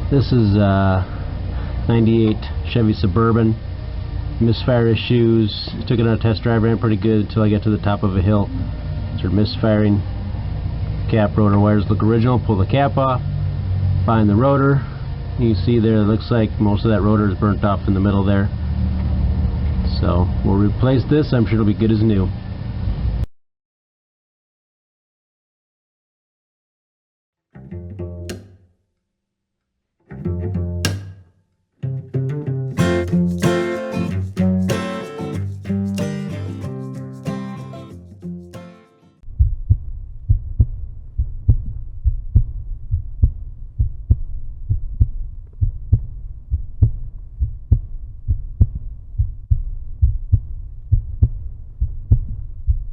This is 98 Chevy Suburban. Misfire issues. Took it on a test drive, ran pretty good until I get to the top of a hill. Started misfiring. Cap rotor wires look original. Pull the cap off. Find the rotor. You can see there, it looks like most of that rotor is burnt off in the middle there. So we'll replace this. I'm sure it'll be good as new.